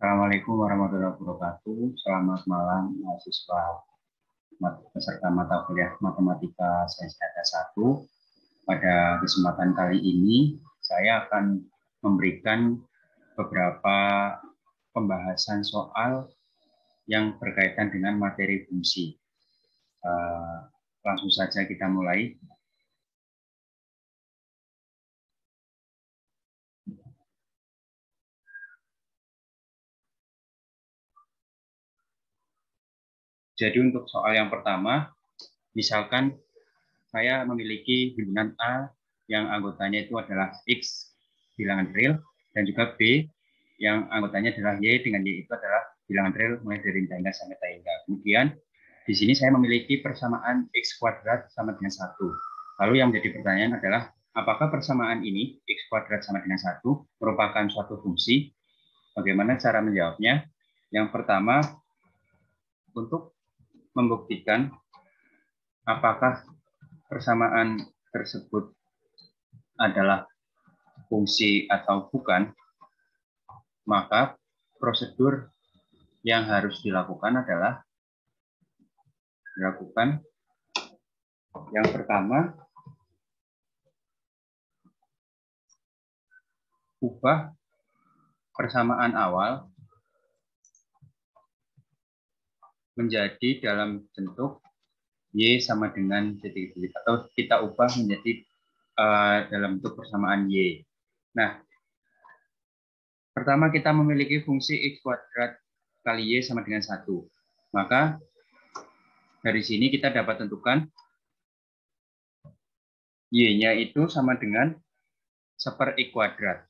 Assalamualaikum warahmatullahi wabarakatuh. Selamat malam mahasiswa peserta mata kuliah Matematika Sains Data 1. Pada kesempatan kali ini, saya akan memberikan beberapa pembahasan soal yang berkaitan dengan materi fungsi. Langsung saja kita mulai. Jadi untuk soal yang pertama, misalkan saya memiliki himpunan A yang anggotanya itu adalah X bilangan real, dan juga B yang anggotanya adalah Y dengan Y itu adalah bilangan real mulai dari tangga sampai tangga. Kemudian di sini saya memiliki persamaan X kuadrat sama dengan 1. Lalu yang menjadi pertanyaan adalah, apakah persamaan ini X kuadrat sama dengan 1 merupakan suatu fungsi? Bagaimana cara menjawabnya? Yang pertama, untuk membuktikan apakah persamaan tersebut adalah fungsi atau bukan, maka prosedur yang harus dilakukan adalah yang pertama, ubah persamaan awal menjadi dalam bentuk Y sama dengan titik-titik, atau kita ubah menjadi dalam bentuk persamaan Y. Nah, pertama kita memiliki fungsi X kuadrat kali Y sama dengan 1. Maka dari sini kita dapat tentukan Y-nya itu sama dengan 1/X kuadrat.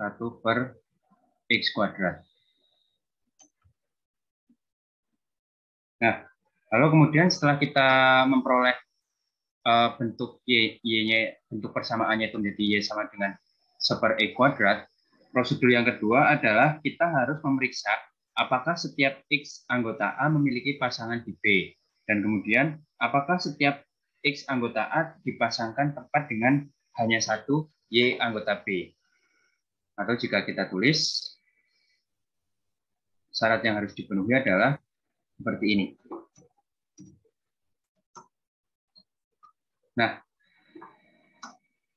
Satu per X kuadrat. Nah, lalu kemudian setelah kita memperoleh bentuk Y-nya, bentuk persamaannya itu menjadi Y sama dengan 1/X kuadrat, prosedur yang kedua adalah kita harus memeriksa apakah setiap X anggota A memiliki pasangan di B, dan kemudian apakah setiap X anggota A dipasangkan tepat dengan hanya satu Y anggota B. Atau jika kita tulis, syarat yang harus dipenuhi adalah seperti ini. Nah,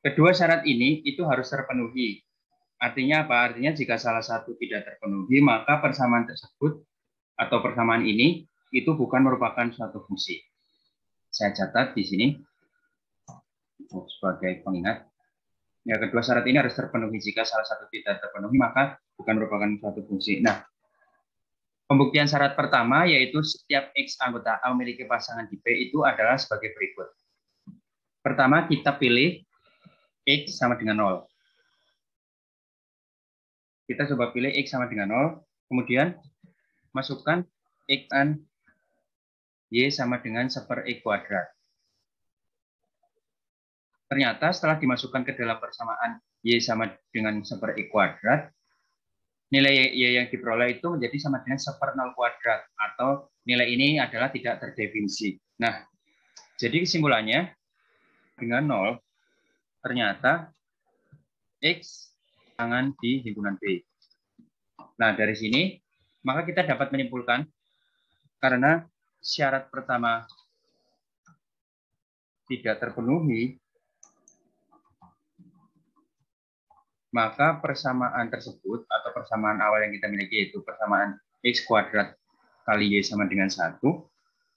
kedua syarat ini itu harus terpenuhi. Artinya apa? Artinya jika salah satu tidak terpenuhi, maka persamaan tersebut atau persamaan ini itu bukan merupakan suatu fungsi. Saya catat di sini sebagai pengingat. Ya, kedua syarat ini harus terpenuhi. Jika salah satu tidak terpenuhi, maka bukan merupakan suatu fungsi. Nah, pembuktian syarat pertama yaitu setiap X anggota A memiliki pasangan di B itu adalah sebagai berikut. Pertama, kita pilih X sama dengan 0. Kita coba pilih X sama dengan 0. Kemudian masukkan X an Y sama dengan 1/X kuadrat. Ternyata setelah dimasukkan ke dalam persamaan Y sama dengan 1/X kuadrat, nilai Y yang diperoleh itu menjadi sama dengan 1/0 kuadrat, atau nilai ini adalah tidak terdefinisi. Nah, jadi kesimpulannya dengan 0, ternyata X pasangan di himpunan B. Nah, dari sini maka kita dapat menyimpulkan karena syarat pertama tidak terpenuhi, maka persamaan tersebut atau persamaan awal yang kita miliki yaitu persamaan X kuadrat kali Y sama dengan 1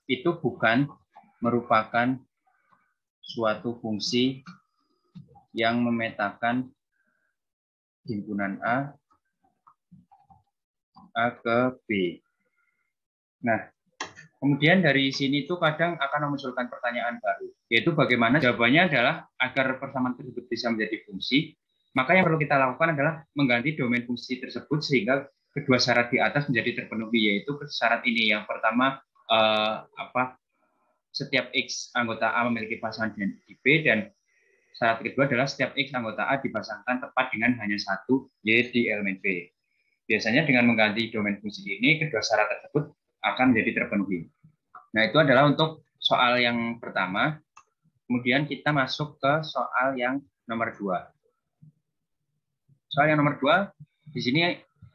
itu bukan merupakan suatu fungsi yang memetakan himpunan A ke B. Nah, kemudian dari sini itu kadang akan memunculkan pertanyaan baru, yaitu bagaimana jawabannya adalah agar persamaan tersebut bisa menjadi fungsi, maka yang perlu kita lakukan adalah mengganti domain fungsi tersebut sehingga kedua syarat di atas menjadi terpenuhi, yaitu syarat ini. Yang pertama, setiap X anggota A memiliki pasangan di B, dan syarat kedua adalah setiap X anggota A dipasangkan tepat dengan hanya satu Y di elemen B. Biasanya dengan mengganti domain fungsi ini, kedua syarat tersebut akan menjadi terpenuhi. Nah, itu adalah untuk soal yang pertama. Kemudian kita masuk ke soal yang nomor 2. Soal yang nomor 2, di sini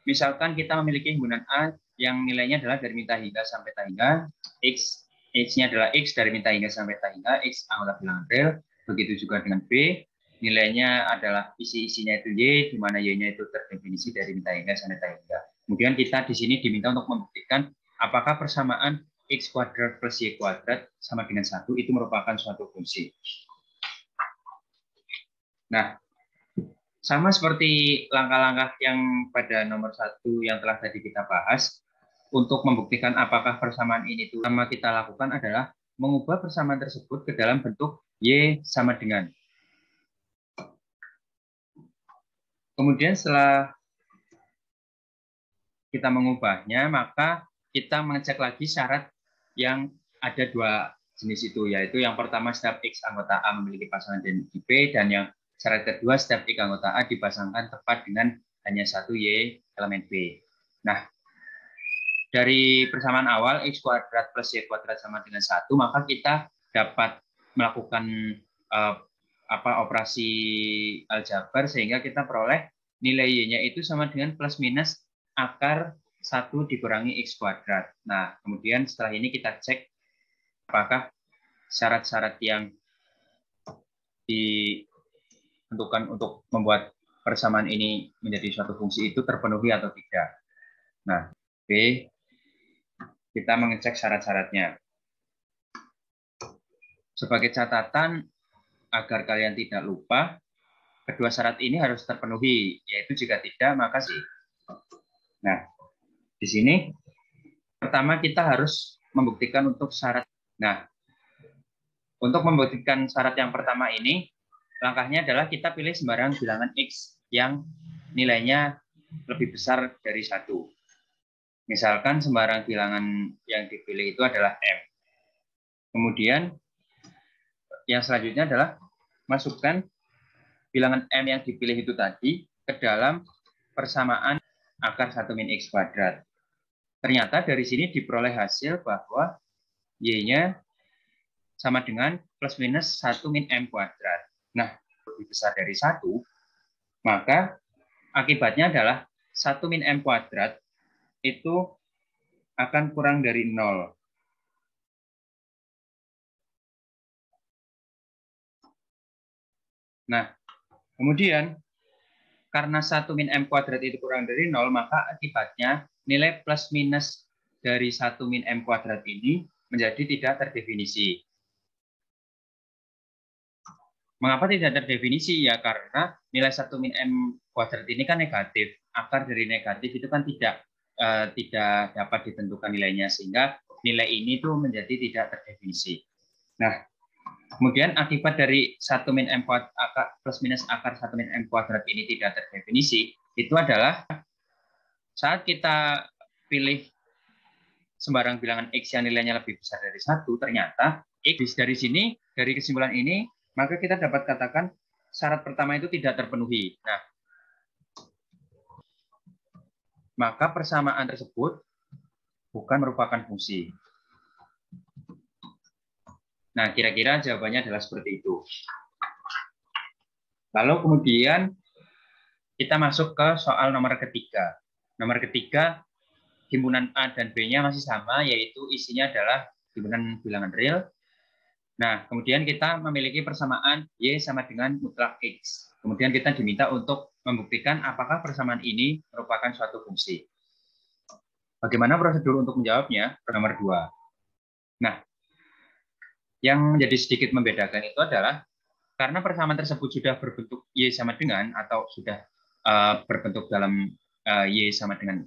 misalkan kita memiliki himpunan A yang nilainya adalah dari min tak hingga sampai tak hingga, X-nya adalah X dari min tak hingga sampai tak hingga, X anggota bilangan real. Begitu juga dengan B, nilainya adalah isi-isinya itu Y, di mana Y-nya itu terdefinisi dari min tak hingga sampai tak hingga. Kemudian kita di sini diminta untuk membuktikan apakah persamaan X kuadrat plus Y kuadrat sama dengan 1 itu merupakan suatu fungsi. Nah, sama seperti langkah-langkah yang pada nomor 1 yang telah tadi kita bahas, untuk membuktikan apakah persamaan ini itu pertama kita lakukan adalah mengubah persamaan tersebut ke dalam bentuk Y sama dengan. Kemudian setelah kita mengubahnya, maka kita mengecek lagi syarat yang ada 2 jenis itu, yaitu yang pertama setiap X anggota A memiliki pasangan identik B, dan yang syarat kedua, setiap X anggota A dipasangkan tepat dengan hanya 1 Y elemen B. Nah, dari persamaan awal X kuadrat plus Y kuadrat sama dengan 1, maka kita dapat melakukan operasi aljabar sehingga kita peroleh nilai Y-nya itu sama dengan plus minus akar 1 dikurangi X kuadrat. Nah, kemudian setelah ini kita cek apakah syarat-syarat yang ditentukan untuk membuat persamaan ini menjadi suatu fungsi itu terpenuhi atau tidak. Nah, B, kita mengecek syarat-syaratnya. Sebagai catatan, agar kalian tidak lupa, kedua syarat ini harus terpenuhi, yaitu jika tidak, maka C. Nah, di sini pertama kita harus membuktikan untuk syarat. Nah, untuk membuktikan syarat yang pertama ini, langkahnya adalah kita pilih sembarang bilangan X yang nilainya lebih besar dari 1. Misalkan sembarang bilangan yang dipilih itu adalah M. Kemudian yang selanjutnya adalah masukkan bilangan M yang dipilih itu tadi ke dalam persamaan akar 1 min X kuadrat. Ternyata dari sini diperoleh hasil bahwa Y-nya sama dengan plus minus 1 min M kuadrat. Nah, lebih besar dari 1, maka akibatnya adalah 1 min M kuadrat itu akan kurang dari 0. Nah, kemudian karena 1 min M kuadrat itu kurang dari 0, maka akibatnya nilai plus minus dari 1 min M kuadrat ini menjadi tidak terdefinisi. Mengapa tidak terdefinisi? Ya karena nilai 1 min M kuadrat ini kan negatif. Akar dari negatif itu kan tidak dapat ditentukan nilainya, sehingga nilai ini tuh menjadi tidak terdefinisi. Nah, kemudian akibat dari 1 min M kuadrat plus minus akar 1 min M kuadrat ini tidak terdefinisi, itu adalah saat kita pilih sembarang bilangan X yang nilainya lebih besar dari 1, ternyata X dari sini, dari kesimpulan ini, maka kita dapat katakan syarat pertama itu tidak terpenuhi. Nah, maka persamaan tersebut bukan merupakan fungsi. Nah, kira-kira jawabannya adalah seperti itu. Lalu kemudian kita masuk ke soal nomor ketiga. Nomor ketiga, himpunan A dan B-nya masih sama, yaitu isinya adalah himpunan bilangan real. Nah, kemudian kita memiliki persamaan Y sama dengan mutlak X. Kemudian kita diminta untuk membuktikan apakah persamaan ini merupakan suatu fungsi. Bagaimana prosedur untuk menjawabnya? Nomor 2. Nah, yang menjadi sedikit membedakan itu adalah karena persamaan tersebut sudah berbentuk Y sama dengan, atau sudah berbentuk dalam Y sama dengan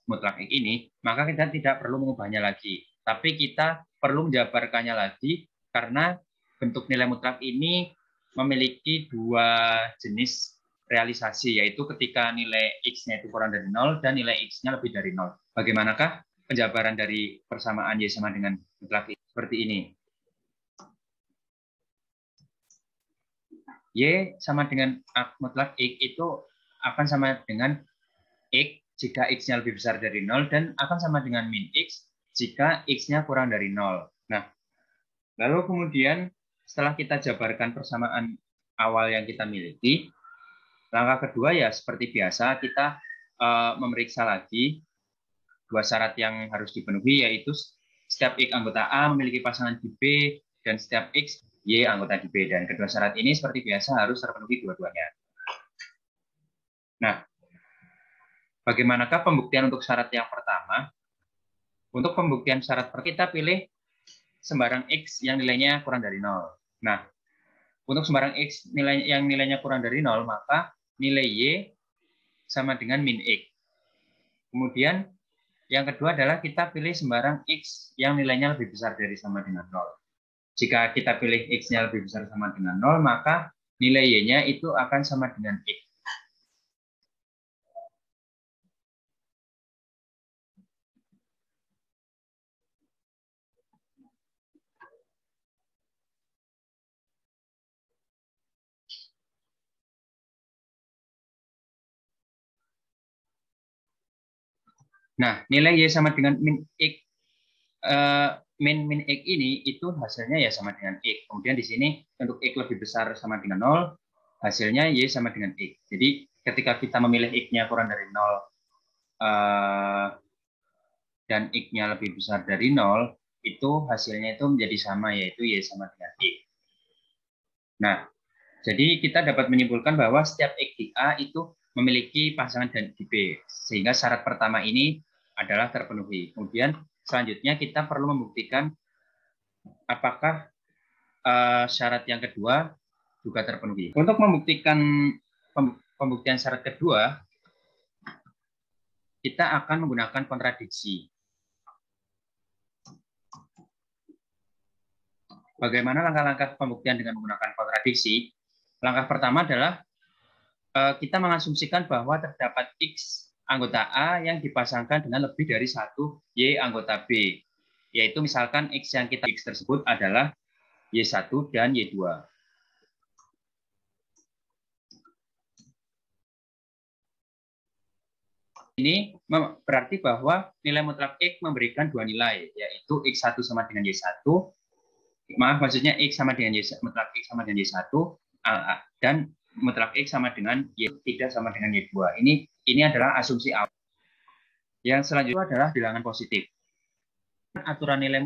mutlak X ini, maka kita tidak perlu mengubahnya lagi. Tapi kita perlu menjabarkannya lagi, karena bentuk nilai mutlak ini memiliki 2 jenis realisasi, yaitu ketika nilai X-nya itu kurang dari 0 dan nilai X-nya lebih dari 0. Bagaimanakah penjabaran dari persamaan Y sama dengan mutlak X? Seperti ini. Y sama dengan mutlak X itu akan sama dengan X jika X-nya lebih besar dari 0, dan akan sama dengan min X jika X-nya kurang dari 0. Nah, lalu kemudian setelah kita jabarkan persamaan awal yang kita miliki. Langkah kedua ya seperti biasa kita memeriksa lagi dua syarat yang harus dipenuhi, yaitu setiap X anggota A memiliki pasangan di B dan setiap X Y anggota di B. Dan kedua syarat ini seperti biasa harus terpenuhi dua-duanya. Nah, bagaimanakah pembuktian untuk syarat yang pertama? Untuk pembuktian syarat pertama, kita pilih sembarang X yang nilainya kurang dari 0. Nah, untuk sembarang X yang nilainya kurang dari 0, maka nilai Y sama dengan min X. Kemudian, yang kedua adalah kita pilih sembarang X yang nilainya lebih besar dari sama dengan 0. Jika kita pilih X-nya lebih besar sama dengan 0, maka nilai Y-nya itu akan sama dengan X. Nah, nilai Y sama dengan min X, min X ini itu hasilnya ya sama dengan X. Kemudian di sini untuk X lebih besar sama dengan 0, hasilnya Y sama dengan X. Jadi ketika kita memilih X-nya kurang dari 0 dan X-nya lebih besar dari 0, itu hasilnya itu menjadi sama, yaitu Y sama dengan X. Nah, jadi kita dapat menyimpulkan bahwa setiap X di A itu memiliki pasangan di B, sehingga syarat pertama ini adalah terpenuhi. Kemudian selanjutnya kita perlu membuktikan apakah syarat yang kedua juga terpenuhi. Untuk membuktikan pembuktian syarat kedua, kita akan menggunakan kontradiksi. Bagaimana langkah-langkah pembuktian dengan menggunakan kontradiksi? Langkah pertama adalah kita mengasumsikan bahwa terdapat X anggota A yang dipasangkan dengan lebih dari satu Y anggota B. Yaitu misalkan X yang kita X tersebut adalah Y1 dan Y2. Ini berarti bahwa nilai mutlak X memberikan dua nilai, yaitu X1 sama dengan Y1, maksudnya X sama dengan Y1, mutlak X sama dengan Y1, dan mutlak X sama dengan Y tidak sama dengan Y2. Ini adalah asumsi awal. Yang selanjutnya adalah bilangan positif. Aturan nilai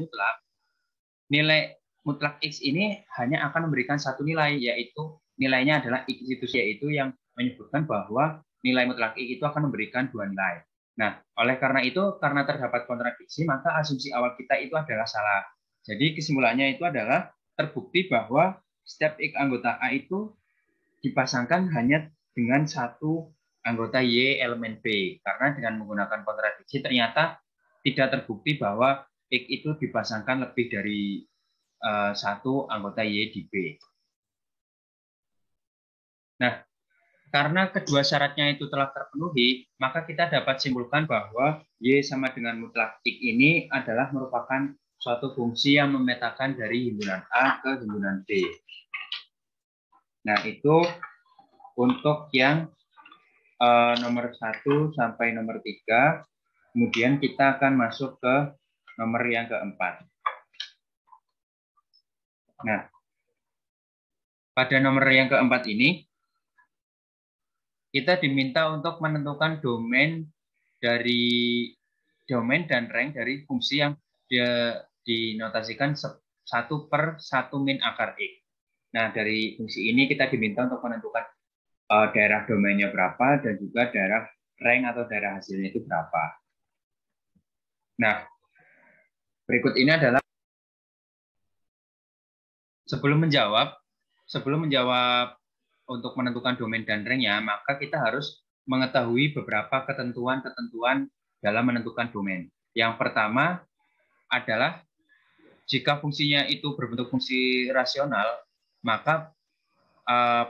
mutlak X ini hanya akan memberikan satu nilai, yaitu nilainya adalah X itu, yaitu yang menyebutkan bahwa nilai mutlak X itu akan memberikan dua nilai. Nah, oleh karena itu, karena terdapat kontradiksi, maka asumsi awal kita itu adalah salah. Jadi kesimpulannya itu adalah terbukti bahwa setiap X anggota A itu dipasangkan hanya dengan satu anggota Y elemen B. Karena dengan menggunakan kontradiksi ternyata tidak terbukti bahwa X itu dipasangkan lebih dari satu anggota Y di B. Nah, karena kedua syaratnya itu telah terpenuhi, maka kita dapat simpulkan bahwa Y sama dengan mutlak X ini adalah merupakan suatu fungsi yang memetakan dari himpunan A ke himpunan B. Nah, itu untuk yang nomor 1 sampai nomor 3. Kemudian kita akan masuk ke nomor yang keempat. Nah, pada nomor yang keempat ini, kita diminta untuk menentukan domain dan rank dari fungsi yang dinotasikan 1/1 min akar X. Nah, dari fungsi ini kita diminta untuk menentukan daerah domainnya berapa dan juga daerah rank atau daerah hasilnya itu berapa. Nah, berikut ini adalah sebelum menjawab untuk menentukan domain dan ranknya, maka kita harus mengetahui beberapa ketentuan-ketentuan dalam menentukan domain. Yang pertama adalah jika fungsinya itu berbentuk fungsi rasional, maka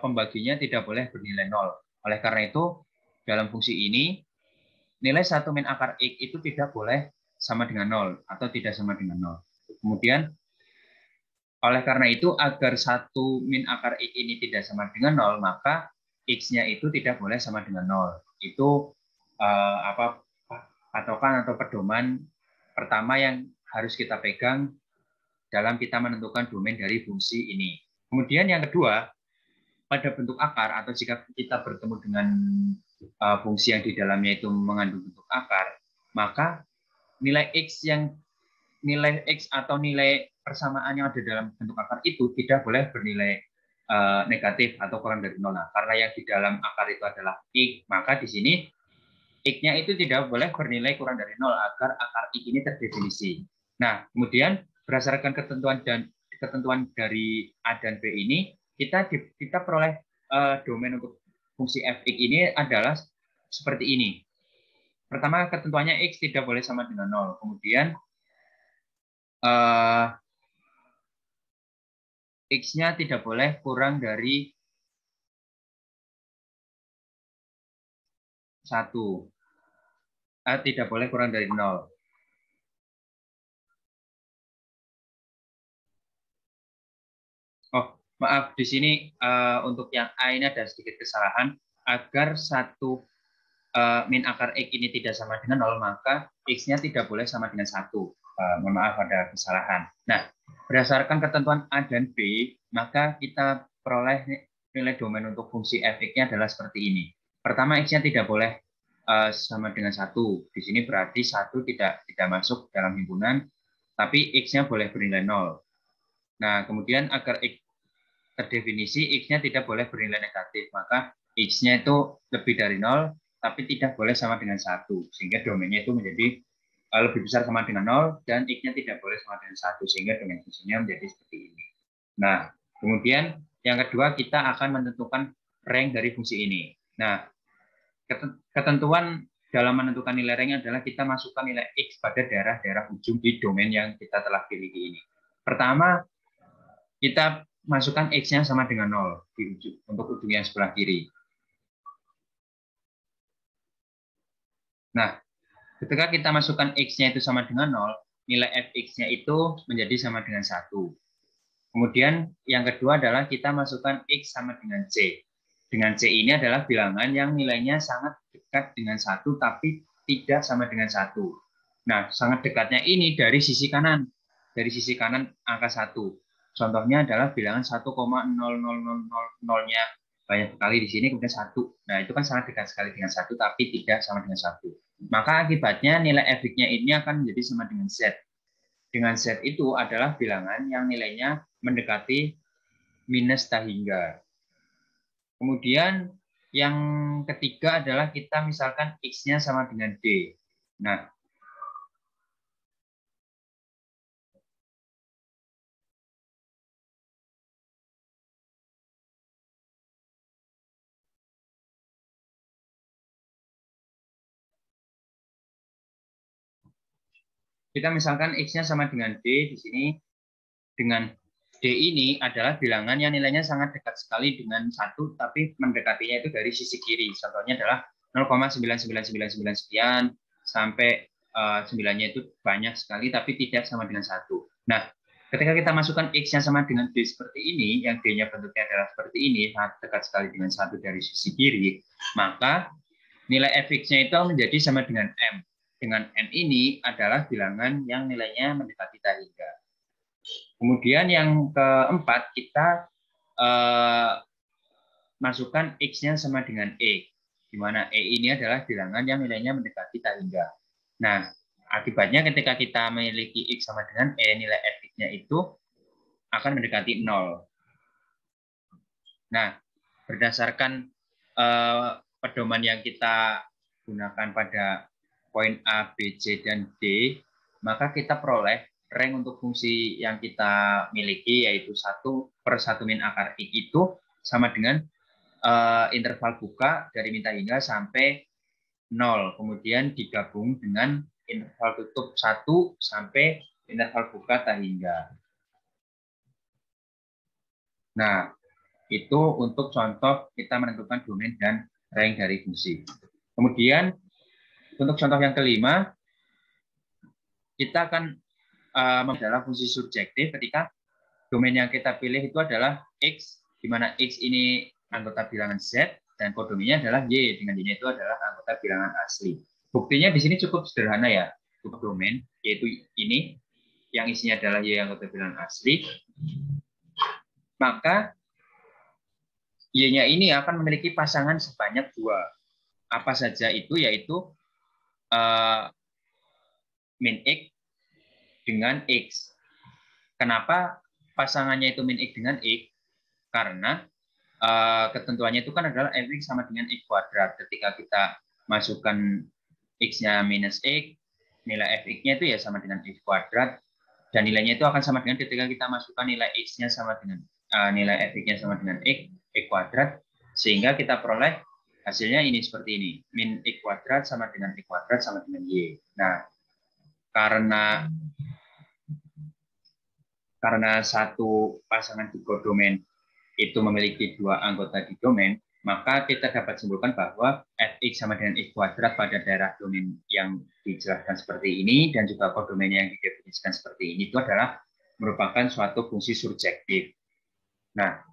pembaginya tidak boleh bernilai 0. Oleh karena itu, dalam fungsi ini, nilai 1 min akar X itu tidak boleh sama dengan 0 atau tidak sama dengan 0. Kemudian, oleh karena itu, agar 1 min akar X ini tidak sama dengan 0, maka X-nya itu tidak boleh sama dengan 0. Itu patokan atau pedoman pertama yang harus kita pegang dalam kita menentukan domain dari fungsi ini. Kemudian yang kedua, pada bentuk akar atau jika kita bertemu dengan fungsi yang di dalamnya itu mengandung bentuk akar, maka nilai X atau nilai persamaan yang ada dalam bentuk akar itu tidak boleh bernilai negatif atau kurang dari 0. Nah, karena yang di dalam akar itu adalah X, maka di sini X-nya itu tidak boleh bernilai kurang dari 0 agar akar X ini terdefinisi. Nah, kemudian berdasarkan ketentuan dari A dan B ini, kita peroleh domain untuk fungsi fx ini adalah seperti ini. Pertama, ketentuannya X tidak boleh sama dengan 0. Kemudian X-nya tidak boleh kurang dari 1. Tidak boleh kurang dari 0. Oh, maaf, di sini untuk yang A ini ada sedikit kesalahan. Agar satu min akar X ini tidak sama dengan 0, maka X-nya tidak boleh sama dengan 1. Mohon maaf, ada kesalahan. Nah, berdasarkan ketentuan A dan B, maka kita peroleh nilai domain untuk fungsi fx-nya adalah seperti ini. Pertama, X-nya tidak boleh sama dengan 1. Di sini berarti 1 tidak masuk dalam himpunan, tapi X-nya boleh bernilai 0. Nah, kemudian agar X terdefinisi, X-nya tidak boleh bernilai negatif, maka X-nya itu lebih dari 0, tapi tidak boleh sama dengan 1, sehingga domainnya itu menjadi lebih besar sama dengan 0, dan X-nya tidak boleh sama dengan 1, sehingga domain fungsinya menjadi seperti ini. Nah, kemudian yang kedua, kita akan menentukan rank dari fungsi ini. Nah, ketentuan dalam menentukan nilai rank adalah kita masukkan nilai X pada daerah-daerah ujung di domain yang kita telah pilih ini. Pertama, kita masukkan X-nya sama dengan 0 di ujung, untuk ujung yang sebelah kiri. Nah, ketika kita masukkan X-nya itu sama dengan 0, nilai fx-nya itu menjadi sama dengan 1. Kemudian yang kedua adalah kita masukkan X sama dengan C. Dengan C ini adalah bilangan yang nilainya sangat dekat dengan 1, tapi tidak sama dengan 1. Nah, sangat dekatnya ini dari sisi kanan. Dari sisi kanan angka 1. Contohnya adalah bilangan 1,00000-nya banyak sekali di sini, kemudian 1. Nah, itu kan sangat dekat sekali dengan 1, tapi tidak sama dengan 1. Maka akibatnya nilai fx-nya ini akan menjadi sama dengan Z. Dengan Z itu adalah bilangan yang nilainya mendekati minus tak hingga. Kemudian yang ketiga adalah kita misalkan X-nya sama dengan D. Nah, kita misalkan X-nya sama dengan D di sini. Dengan D ini adalah bilangan yang nilainya sangat dekat sekali dengan 1, tapi mendekatinya itu dari sisi kiri. Contohnya adalah 0,9999 sekian, sampai 9-nya itu banyak sekali, tapi tidak sama dengan 1. Nah, ketika kita masukkan X-nya sama dengan D seperti ini, yang D-nya bentuknya adalah seperti ini, sangat dekat sekali dengan 1 dari sisi kiri, maka nilai fx-nya itu menjadi sama dengan M. Dengan M ini adalah bilangan yang nilainya mendekati tak hingga. Kemudian yang keempat, kita masukkan X-nya sama dengan E, di mana E ini adalah bilangan yang nilainya mendekati tak hingga. Nah, akibatnya ketika kita memiliki X sama dengan E, nilai fx-nya itu akan mendekati 0. Nah, berdasarkan pedoman yang kita gunakan pada poin A, B, C, dan D, maka kita peroleh rank untuk fungsi yang kita miliki, yaitu 1/1 min akar X itu sama dengan interval buka dari min tak hingga sampai 0. Kemudian digabung dengan interval tutup 1 sampai interval buka tak hingga. Nah, itu untuk contoh kita menentukan domain dan rank dari fungsi. Kemudian untuk contoh yang kelima, kita akan adalah fungsi subjektif ketika domain yang kita pilih itu adalah X, di mana X ini anggota bilangan Z, dan kodominya adalah Y, dengan Y itu adalah anggota bilangan asli. Buktinya di sini cukup sederhana ya, untuk domain, yaitu ini, yang isinya adalah Y anggota bilangan asli. Maka Y-nya ini akan memiliki pasangan sebanyak 2. Apa saja itu? Yaitu min X dengan X. Kenapa pasangannya itu min X dengan X? Karena ketentuannya itu kan adalah fx sama dengan x kuadrat. Ketika kita masukkan x-nya minus x, nilai fx-nya itu ya sama dengan x kuadrat, dan nilainya itu akan sama dengan ketika kita masukkan nilai x-nya sama dengan nilai fx-nya sama dengan x kuadrat, sehingga kita peroleh hasilnya ini seperti ini, min x kuadrat sama dengan x kuadrat sama dengan y. Nah, karena satu pasangan di kodomen itu memiliki 2 anggota di domain, maka kita dapat simpulkan bahwa fx sama dengan x kuadrat pada daerah domain yang dijelaskan seperti ini dan juga kodomen yang didefinisikan seperti ini itu adalah merupakan suatu fungsi surjektif. Nah,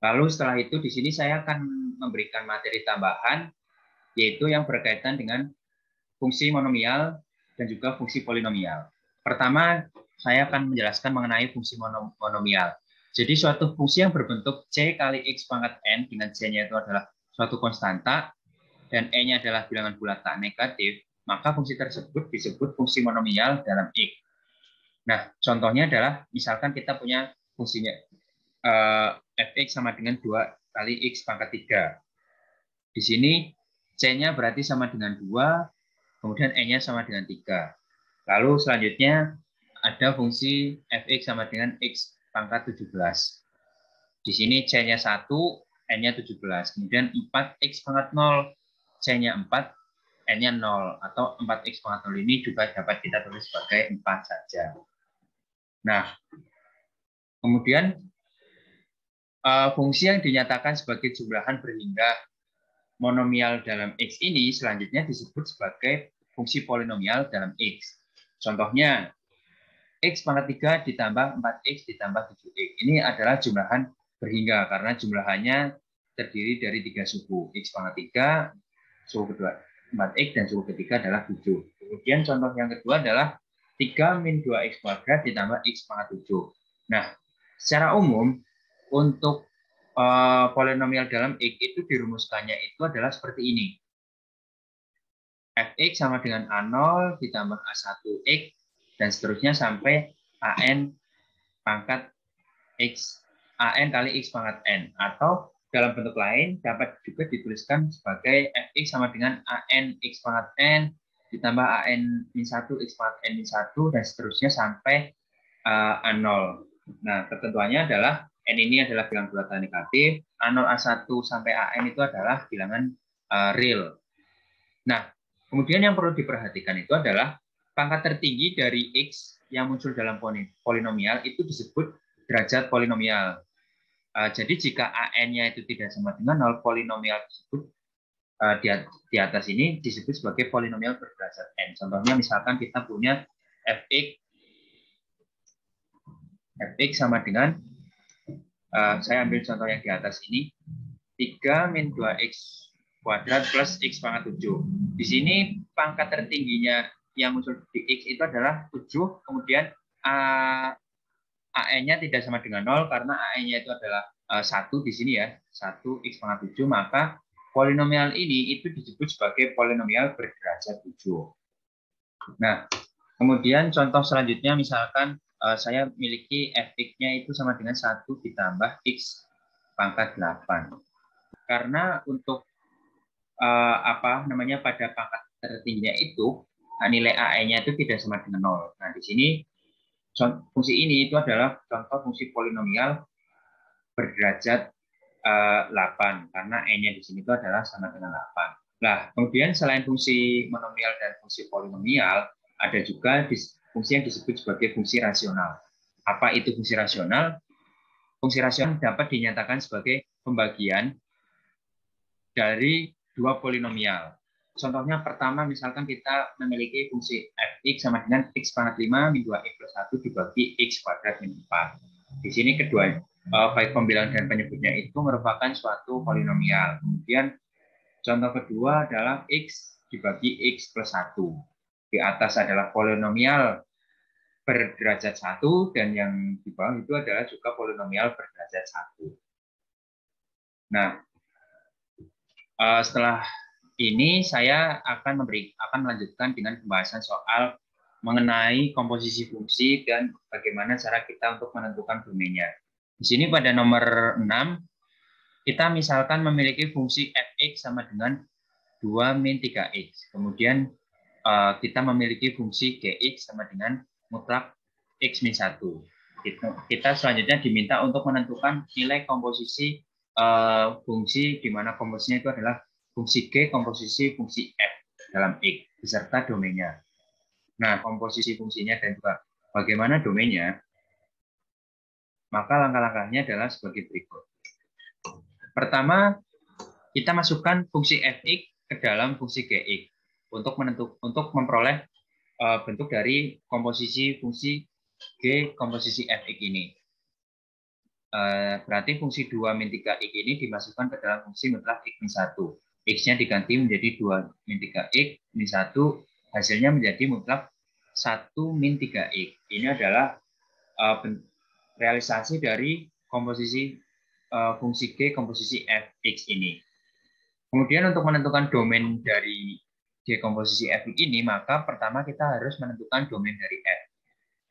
lalu setelah itu di sini saya akan memberikan materi tambahan, yaitu yang berkaitan dengan fungsi monomial dan juga fungsi polinomial. Pertama, saya akan menjelaskan mengenai fungsi monomial. Jadi suatu fungsi yang berbentuk C kali X pangkat N, dengan C-nya itu adalah suatu konstanta, dan E-nya adalah bilangan bulat tak negatif, maka fungsi tersebut disebut fungsi monomial dalam X. Nah, contohnya adalah, misalkan kita punya fungsinya fx sama dengan 2 kali X pangkat 3. Di sini C-nya berarti sama dengan 2, kemudian E-nya sama dengan 3. Lalu selanjutnya ada fungsi fx sama dengan X pangkat 17. Di sini C-nya 1, N-nya 17. Kemudian 4X pangkat 0, C-nya 4, N-nya 0. Atau 4X pangkat 0 ini juga dapat kita tulis sebagai 4 saja. Nah, kemudian fungsi yang dinyatakan sebagai jumlahan berhingga monomial dalam X ini selanjutnya disebut sebagai fungsi polinomial dalam X. Contohnya, X pangkat 3 ditambah 4X ditambah 7X. Ini adalah jumlahan berhingga karena jumlahannya terdiri dari 3 suku. X pangkat 3, suku kedua 4X, dan suku ketiga adalah 7. Kemudian contoh yang kedua adalah 3 min 2X kuadrat ditambah X pangkat 7. Nah, secara umum, untuk polinomial dalam X itu dirumuskannya itu adalah seperti ini. Fx sama dengan A0 ditambah A1X, dan seterusnya sampai AN pangkat X, AN kali X pangkat N. Atau dalam bentuk lain dapat juga dituliskan sebagai Fx sama dengan AN X pangkat N ditambah AN min 1 X pangkat N min 1, dan seterusnya sampai A0. Nah, ketentuannya adalah N ini adalah bilangan bulat negatif, A0, A1 sampai AN itu adalah bilangan real. Nah, kemudian yang perlu diperhatikan itu adalah pangkat tertinggi dari X yang muncul dalam polinomial itu disebut derajat polinomial. Jadi jika AN-nya itu tidak sama dengan 0, polinomial tersebut di atas ini disebut sebagai polinomial berderajat N. Contohnya misalkan kita punya Fx sama dengan, saya ambil contoh yang di atas ini, 3 min 2X kuadrat plus X pangkat 7. Di sini pangkat tertingginya yang muncul di X itu adalah 7, kemudian AN-nya tidak sama dengan 0 karena AN-nya itu adalah 1 di sini ya, 1 X pangkat 7, maka polinomial ini itu disebut sebagai polinomial berderajat 7. Nah, kemudian contoh selanjutnya misalkan saya memiliki fx-nya itu sama dengan 1 ditambah X pangkat 8. Karena untuk pada pangkat tertingginya itu nilai AN-nya itu tidak sama dengan 0. Nah, di sini fungsi ini itu adalah contoh fungsi polinomial berderajat 8 karena N-nya di sini itu adalah sama dengan 8. Nah, kemudian selain fungsi monomial dan fungsi polinomial, ada juga fungsi yang disebut sebagai fungsi rasional. Apa itu fungsi rasional? Fungsi rasional dapat dinyatakan sebagai pembagian dari 2 polinomial. Contohnya pertama, misalkan kita memiliki fungsi fx sama dengan X pangkat 5 min 2X plus 1 dibagi X kuadrat min 4. Di sini kedua, baik pembilang dan penyebutnya itu merupakan suatu polinomial. Kemudian contoh kedua adalah X dibagi X plus 1. Di atas adalah polinomial berderajat 1, dan yang di bawah itu adalah juga polinomial berderajat 1. Nah, setelah ini saya akan melanjutkan dengan pembahasan soal mengenai komposisi fungsi dan bagaimana cara kita untuk menentukan domainnya. Di sini pada nomor 6, kita misalkan memiliki fungsi fx sama dengan 2 min 3x. Kemudian kita memiliki fungsi gx sama dengan mutlak x min 1. Kita selanjutnya diminta untuk menentukan nilai komposisi fungsi, di mana komposisinya itu adalah fungsi g komposisi fungsi f dalam x beserta domainnya. Nah, komposisi fungsinya dan juga bagaimana domainnya, maka langkah-langkahnya adalah sebagai berikut. Pertama, kita masukkan fungsi fx ke dalam fungsi gx untuk memperoleh bentuk dari komposisi fungsi g komposisi fx ini. Berarti fungsi 2 min 3x ini dimasukkan ke dalam fungsi mutlak x min 1. X-nya diganti menjadi 2 min 3x min 1, hasilnya menjadi mutlak 1 min 3x. Ini adalah realisasi dari komposisi fungsi g komposisi fx ini. Kemudian untuk menentukan domain dari g komposisi fx ini, maka pertama kita harus menentukan domain dari f.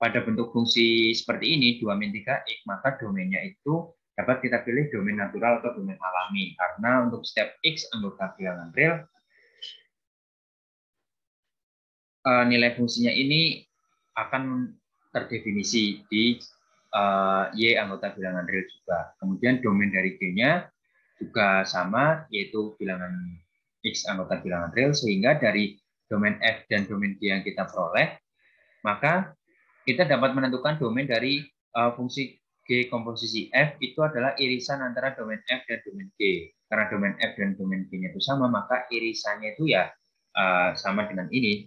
Pada bentuk fungsi seperti ini, 2 min 3x, maka domainnya itu dapat kita pilih domain natural atau domain alami. Karena untuk setiap x anggota bilangan real, nilai fungsinya ini akan terdefinisi di y anggota bilangan real juga. Kemudian domain dari g-nya juga sama, yaitu bilangan x anggota bilangan real, sehingga dari domain f dan domain g yang kita peroleh, maka kita dapat menentukan domain dari fungsi g komposisi f itu adalah irisan antara domain f dan domain g. Karena domain f dan domain g-nya itu sama, maka irisannya itu ya sama dengan ini,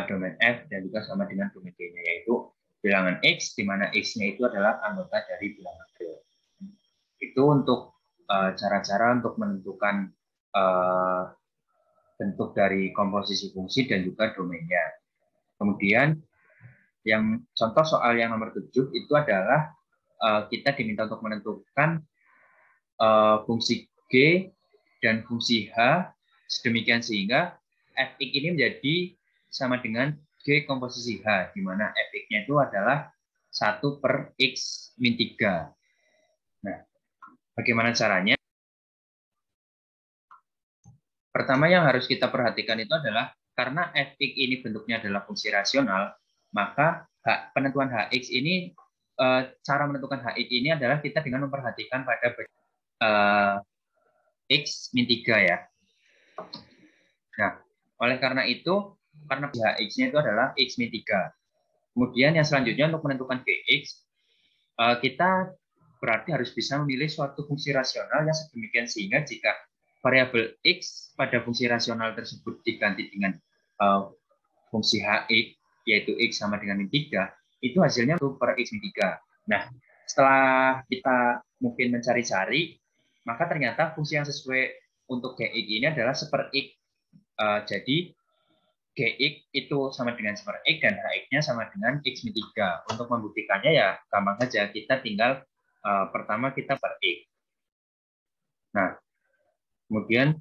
domain f dan juga sama dengan domain g-nya, yaitu bilangan x, di mana x-nya itu adalah anggota dari bilangan real. Itu untuk cara-cara untuk menentukan bentuk dari komposisi fungsi dan juga domainnya. Kemudian yang contoh soal yang nomor 7 itu adalah kita diminta untuk menentukan fungsi g dan fungsi h sedemikian sehingga fx ini menjadi sama dengan g komposisi h, di mana fx-nya itu adalah 1 per x min 3. Nah, bagaimana caranya? Pertama yang harus kita perhatikan itu adalah karena fx ini bentuknya adalah fungsi rasional, maka penentuan hx ini, cara menentukan hx ini adalah kita dengan memperhatikan pada x min 3 ya. Nah, oleh karena itu, karena hx-nya itu adalah x min 3. Kemudian yang selanjutnya untuk menentukan gx, kita berarti harus bisa memilih suatu fungsi rasional yang sedemikian sehingga jika variabel x pada fungsi rasional tersebut diganti dengan fungsi hx, yaitu x sama dengan min 3, itu hasilnya 1 per x min 3. Nah, setelah kita mungkin mencari-cari, maka ternyata fungsi yang sesuai untuk gx ini adalah 1 per x. Jadi, gx itu sama dengan 1 per x dan hx-nya sama dengan x min 3. Untuk membuktikannya ya gampang saja, kita tinggal pertama kita per x. Nah, kemudian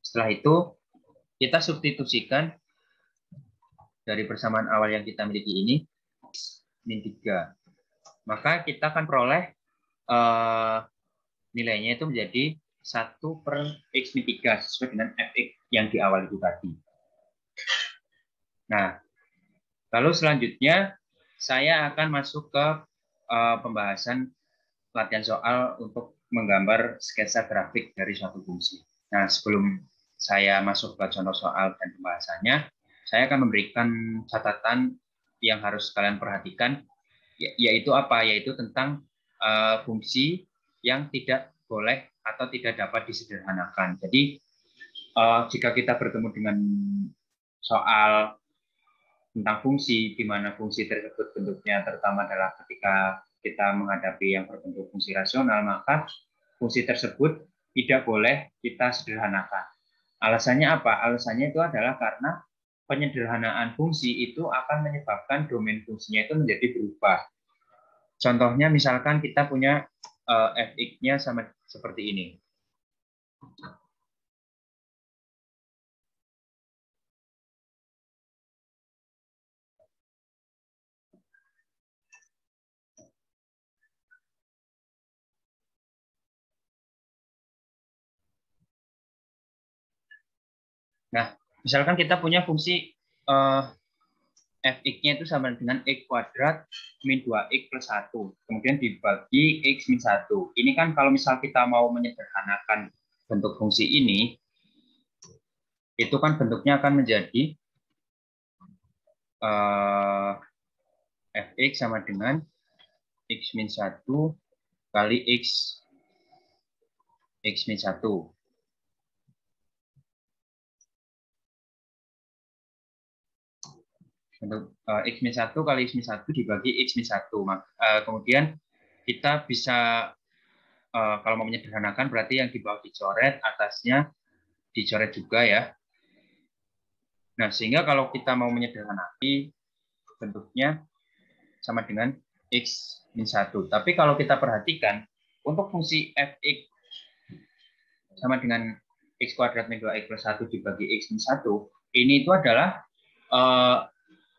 setelah itu kita substitusikan dari persamaan awal yang kita miliki ini x min 3. Maka kita akan peroleh nilainya itu menjadi 1 per x min 3 sesuai dengan fx yang di awal itu tadi. Nah, lalu selanjutnya saya akan masuk ke pembahasan latihan soal untuk menggambar sketsa grafik dari suatu fungsi. Nah, sebelum saya masuk ke contoh soal dan pembahasannya, saya akan memberikan catatan yang harus kalian perhatikan, yaitu apa? Yaitu tentang fungsi yang tidak boleh atau tidak dapat disederhanakan. Jadi, jika kita bertemu dengan soal tentang fungsi, di mana fungsi tersebut bentuknya terutama adalah ketika kita menghadapi yang berbentuk fungsi rasional, maka fungsi tersebut tidak boleh kita sederhanakan. Alasannya apa? Alasannya itu adalah karena penyederhanaan fungsi itu akan menyebabkan domain fungsinya itu menjadi berubah. Contohnya misalkan kita punya fx-nya sama seperti ini. Nah, misalkan kita punya fungsi fx-nya itu sama dengan x kuadrat min 2x plus 1. Kemudian dibagi x min 1. Ini kan kalau misal kita mau menyederhanakan bentuk fungsi ini, itu kan bentuknya akan menjadi fx sama dengan x min 1 kali x min 1. Untuk x min 1 kali x min 1 dibagi x min 1. Kemudian kita bisa, kalau mau menyederhanakan, berarti yang di bawah dicoret, atasnya dicoret juga ya. Nah, sehingga kalau kita mau menyederhanakan, bentuknya sama dengan x min 1. Tapi kalau kita perhatikan, untuk fungsi fx sama dengan x kuadrat min 2x plus 1 dibagi x min 1, ini itu adalah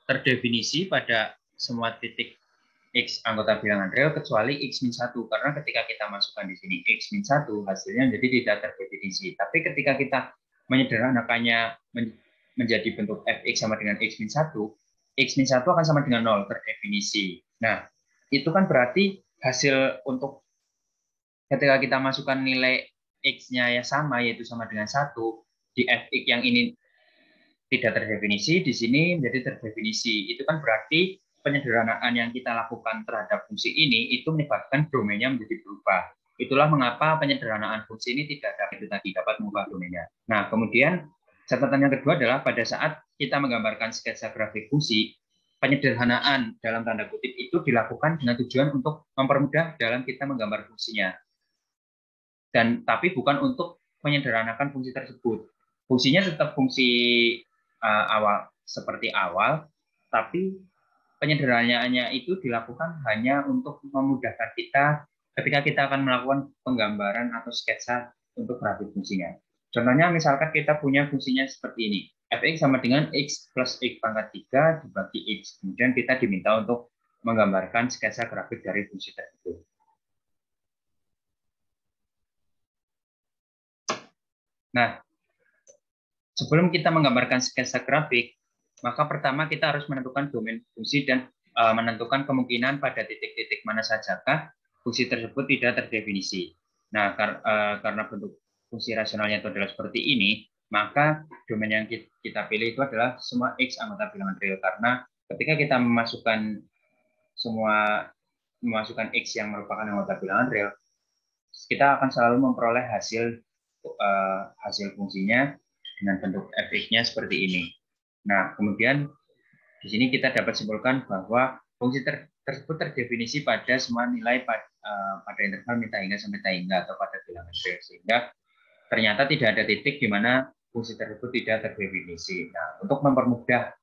terdefinisi pada semua titik x anggota bilangan real kecuali x min 1, karena ketika kita masukkan di sini x min 1 hasilnya jadi tidak terdefinisi. Tapi ketika kita menyederhanakannya menjadi bentuk fx sama dengan x min 1, x min 1 akan sama dengan 0 terdefinisi. Nah, itu kan berarti hasil untuk ketika kita masukkan nilai x-nya yang sama, yaitu sama dengan 1, di fx yang ini tidak terdefinisi, di sini menjadi terdefinisi. Itu kan berarti penyederhanaan yang kita lakukan terhadap fungsi ini itu menyebabkan domainnya menjadi berubah. Itulah mengapa penyederhanaan fungsi ini tidak dapat mengubah domainnya. Nah, kemudian catatan yang kedua adalah pada saat kita menggambarkan sketsa grafik fungsi, penyederhanaan dalam tanda kutip itu dilakukan dengan tujuan untuk mempermudah dalam kita menggambar fungsinya. Tapi bukan untuk menyederhanakan fungsi tersebut. Fungsinya tetap fungsi awal seperti awal, tapi penyederhanaannya itu dilakukan hanya untuk memudahkan kita ketika kita akan melakukan penggambaran atau sketsa untuk grafik fungsinya. Contohnya misalkan kita punya fungsinya seperti ini, fx sama dengan x plus x pangkat 3 dibagi x. Kemudian kita diminta untuk menggambarkan sketsa grafik dari fungsi tersebut. Nah, sebelum kita menggambarkan sketsa grafik, maka pertama kita harus menentukan domain fungsi dan menentukan kemungkinan pada titik-titik mana sajakah fungsi tersebut tidak terdefinisi. Nah, karena bentuk fungsi rasionalnya itu adalah seperti ini, maka domain yang kita pilih itu adalah semua x anggota bilangan real, karena ketika kita memasukkan x yang merupakan anggota bilangan real, kita akan selalu memperoleh hasil fungsinya dengan bentuk fx-nya seperti ini. Nah, kemudian di sini kita dapat simpulkan bahwa fungsi tersebut terdefinisi pada semua nilai pada interval minta hingga sampai tak hingga atau pada bilangan real, sehingga ternyata tidak ada titik di mana fungsi tersebut tidak terdefinisi. Nah, untuk mempermudah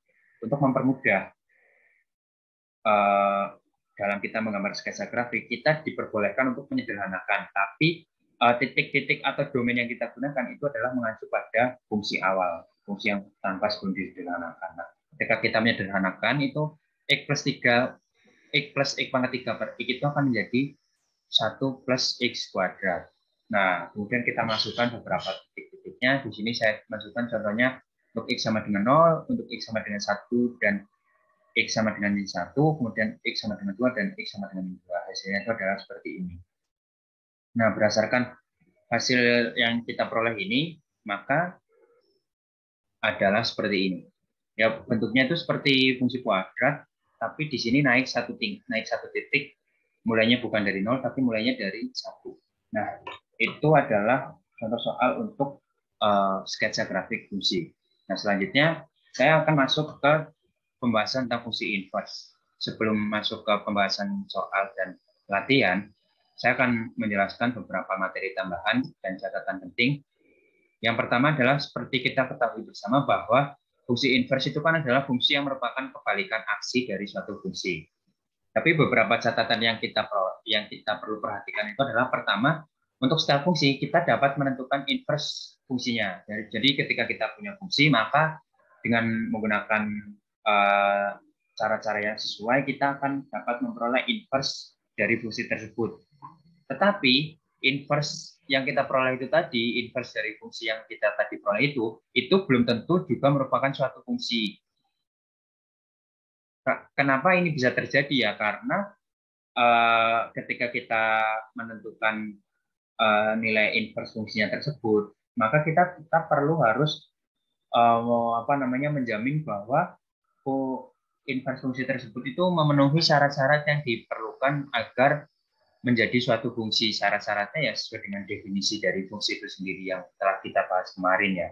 dalam kita menggambar sketsa grafik, kita diperbolehkan untuk menyederhanakan, tapi titik-titik atau domain yang kita gunakan itu adalah mengacu pada fungsi awal, fungsi yang tanpa sebelum disederhanakan. Nah, ketika kita menyederhanakan itu x plus 3, x plus x pangkat 3 per x itu akan menjadi 1 plus x kuadrat. Nah, kemudian kita masukkan beberapa titik-titiknya. Di sini saya masukkan contohnya untuk x sama dengan 0, untuk x sama dengan 1, dan x sama dengan min 1, kemudian x sama dengan 2, dan x sama dengan min 2. Hasilnya itu adalah seperti ini. Nah, berdasarkan hasil yang kita peroleh ini, maka adalah seperti ini. Ya, bentuknya itu seperti fungsi kuadrat, tapi di sini naik satu titik, mulainya bukan dari 0, tapi mulainya dari 1. Nah, itu adalah contoh soal untuk sketsa grafik fungsi. Nah, selanjutnya saya akan masuk ke pembahasan tentang fungsi inverse. Sebelum masuk ke pembahasan soal dan latihan, saya akan menjelaskan beberapa materi tambahan dan catatan penting. Yang pertama adalah seperti kita ketahui bersama bahwa fungsi inverse itu kan adalah fungsi yang merupakan kebalikan aksi dari suatu fungsi. Tapi beberapa catatan yang kita perlu perhatikan itu adalah pertama, untuk setiap fungsi kita dapat menentukan inverse fungsinya. Jadi ketika kita punya fungsi, maka dengan menggunakan cara-cara yang sesuai, kita akan dapat memperoleh inverse dari fungsi tersebut. Tetapi inverse yang kita peroleh itu tadi, inverse dari fungsi yang kita tadi peroleh itu belum tentu juga merupakan suatu fungsi. Kenapa ini bisa terjadi ya? Karena ketika kita menentukan nilai inverse fungsinya tersebut, maka kita harus menjamin bahwa inverse fungsi tersebut itu memenuhi syarat-syarat yang diperlukan agar menjadi suatu fungsi. Syarat-syaratnya ya sesuai dengan definisi dari fungsi itu sendiri yang telah kita bahas kemarin ya.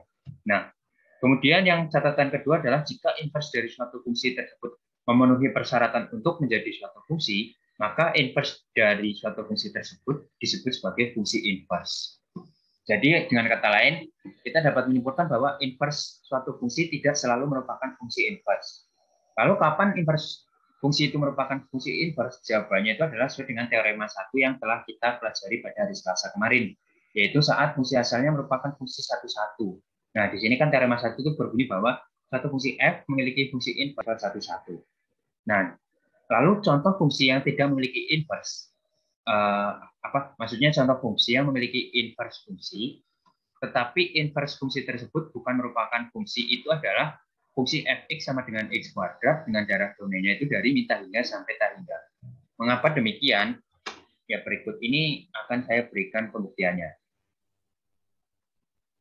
Nah, kemudian yang catatan kedua adalah jika inverse dari suatu fungsi tersebut memenuhi persyaratan untuk menjadi suatu fungsi, maka inverse dari suatu fungsi tersebut disebut sebagai fungsi inverse. Jadi dengan kata lain, kita dapat menyimpulkan bahwa inverse suatu fungsi tidak selalu merupakan fungsi inverse. Lalu kapan inverse fungsi itu merupakan fungsi inverse? Jawabannya itu adalah sesuai dengan teorema 1 yang telah kita pelajari pada hari Selasa kemarin, yaitu saat fungsi asalnya merupakan fungsi 1,1. Nah, di sini kan teorema 1 itu berbunyi bahwa suatu fungsi f memiliki fungsi inverse 1,1. Nah, lalu contoh fungsi yang tidak memiliki inverse, maksudnya contoh fungsi yang memiliki inverse fungsi, tetapi inverse fungsi tersebut bukan merupakan fungsi, itu adalah fungsi fx sama dengan x kuadrat dengan jarak domainnya itu dari min hingga sampai ta hingga. Mengapa demikian? Ya, berikut ini akan saya berikan pembuktiannya.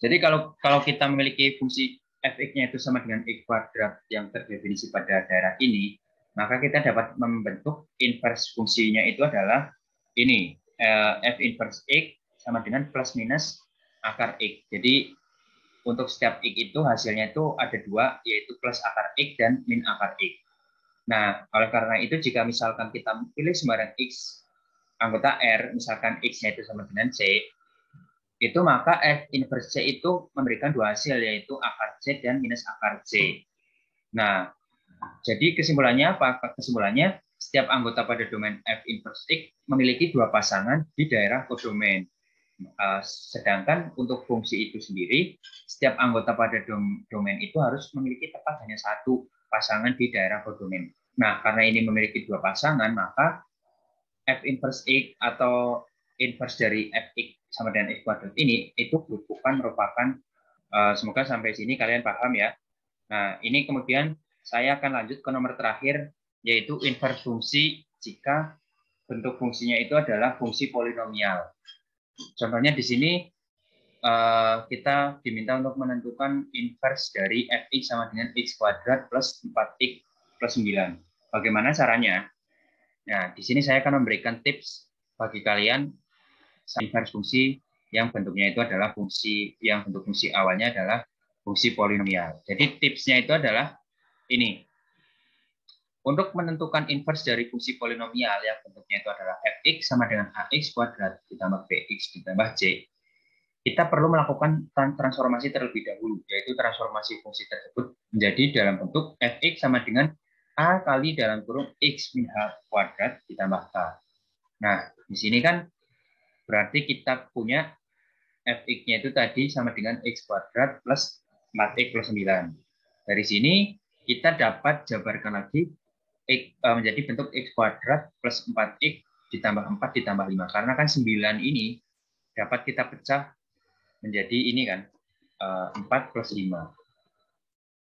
Jadi kalau kita memiliki fungsi fx-nya itu sama dengan x kuadrat yang terdefinisi pada daerah ini, maka kita dapat membentuk inverse fungsinya itu adalah ini, f inverse x sama dengan plus minus akar x. Jadi untuk setiap x itu hasilnya itu ada dua, yaitu plus akar x dan min akar x. Nah, oleh karena itu jika misalkan kita pilih sembarang x anggota R, misalkan x-nya itu sama dengan c, itu maka f inverse c itu memberikan dua hasil, yaitu akar c dan minus akar c. Nah, jadi kesimpulannya apa? Kesimpulannya setiap anggota pada domain f inverse x memiliki dua pasangan di daerah kodomain. Sedangkan untuk fungsi itu sendiri, setiap anggota pada domain itu harus memiliki tepat hanya satu pasangan di daerah kodomain. Nah, karena ini memiliki dua pasangan, maka f inverse x atau inverse dari fx sama dengan x kuadrat ini itu bukan merupakan, semoga sampai sini kalian paham ya. Nah, ini kemudian saya akan lanjut ke nomor terakhir, yaitu inverse fungsi jika bentuk fungsinya itu adalah fungsi polinomial. Contohnya di sini kita diminta untuk menentukan inverse dari fx sama dengan x kuadrat plus 4x plus 9. Bagaimana caranya? Nah, di sini saya akan memberikan tips bagi kalian inverse fungsi yang bentuknya itu adalah bentuk fungsi awalnya adalah fungsi polinomial. Jadi tipsnya itu adalah ini. Untuk menentukan inverse dari fungsi polinomial yang bentuknya itu adalah fx sama dengan ax kuadrat ditambah bx ditambah c, kita perlu melakukan transformasi terlebih dahulu, yaitu transformasi fungsi tersebut menjadi dalam bentuk fx sama dengan a kali dalam kurung x min h kuadrat ditambah k. Nah, di sini kan berarti kita punya fx-nya itu tadi sama dengan x kuadrat plus 4x plus 9. Dari sini kita dapat jabarkan lagi menjadi bentuk x kuadrat plus 4x ditambah 4 ditambah 5. Karena kan 9 ini dapat kita pecah menjadi ini kan 4 plus 5.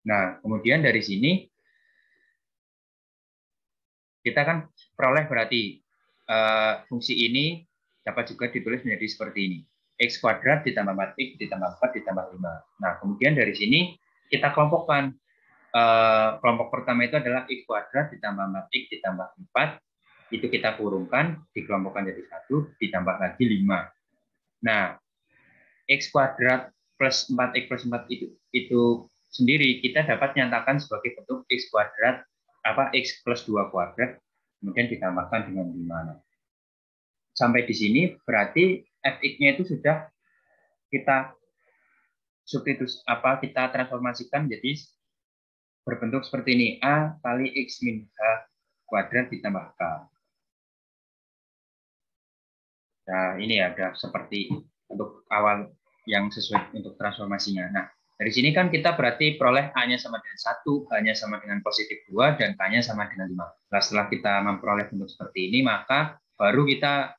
Nah, kemudian dari sini kita kan peroleh berarti fungsi ini dapat juga ditulis menjadi seperti ini. X kuadrat ditambah 4x ditambah 4 ditambah 5. Nah, kemudian dari sini kita kelompokkan. Kelompok pertama itu adalah x kuadrat ditambah 4x ditambah 4. Itu kita kurungkan, dikelompokkan jadi 1, ditambah lagi 5. Nah, x kuadrat plus 4x plus 4 itu sendiri kita dapat nyatakan sebagai bentuk x kuadrat x plus 2 kuadrat kemudian ditambahkan dengan 5. Sampai di sini berarti fx-nya itu sudah kita kita transformasikan jadi berbentuk seperti ini, a kali x min h kuadrat ditambah k. Nah, ini ya udah seperti untuk awal yang sesuai untuk transformasinya. Nah, dari sini kan kita berarti peroleh A-nya sama dengan 1, H-nya sama dengan positif 2, dan K-nya sama dengan 5. Nah, setelah kita memperoleh bentuk seperti ini, maka baru kita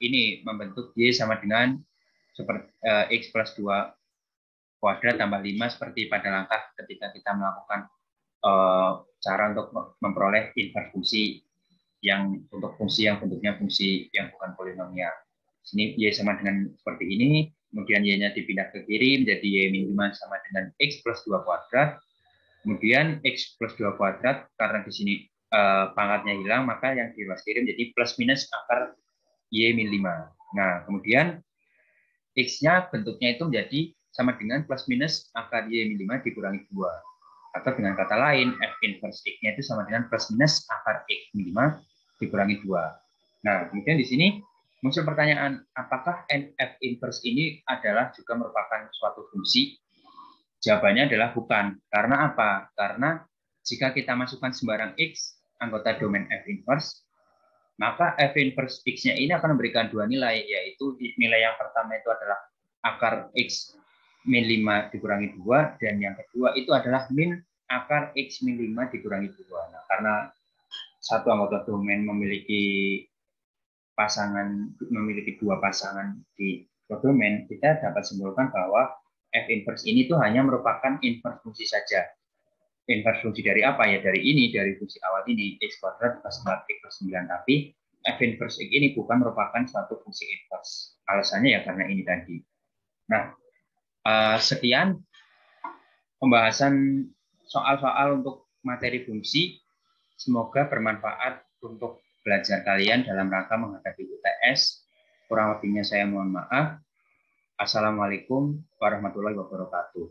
ini membentuk Y sama dengan seperti X plus 2 kuadrat tambah 5 seperti pada langkah ketika kita melakukan cara untuk memperoleh invers fungsi yang untuk fungsi yang bentuknya fungsi yang bukan polinomial. Sini Y sama dengan seperti ini, kemudian Y-nya dipindah ke kiri menjadi Y min 5 sama dengan X plus 2 kuadrat, kemudian X plus 2 kuadrat, karena di sini pangkatnya hilang, maka yang di luar kiri menjadi plus minus akar Y min 5. Nah, kemudian X-nya bentuknya itu menjadi sama dengan plus minus akar Y min 5 dikurangi 2. Atau dengan kata lain, F inverse X-nya itu sama dengan plus minus akar X min 5 dikurangi 2. Nah, kemudian di sini muncul pertanyaan, apakah F inverse ini adalah juga merupakan suatu fungsi? Jawabannya adalah bukan. Karena apa? Karena jika kita masukkan sembarang X, anggota domain F inverse, maka F inverse X-nya ini akan memberikan dua nilai, yaitu nilai yang pertama itu adalah akar X min 5 dikurangi 2, dan yang kedua itu adalah min akar X min 5 dikurangi 2. Nah, karena satu anggota domain memiliki dua pasangan di domain, kita dapat simpulkan bahwa F inverse ini tuh hanya merupakan inverse fungsi saja. Inverse fungsi dari apa ya? Dari fungsi awal ini, X kuadrat plus 4X plus 9. Tapi F inverse X ini bukan merupakan suatu fungsi inverse. Alasannya ya karena ini tadi. Nah, sekian pembahasan soal-soal untuk materi fungsi. Semoga bermanfaat untuk belajar kalian dalam rangka menghadapi UTS. Kurang lebihnya saya mohon maaf. Assalamualaikum warahmatullahi wabarakatuh.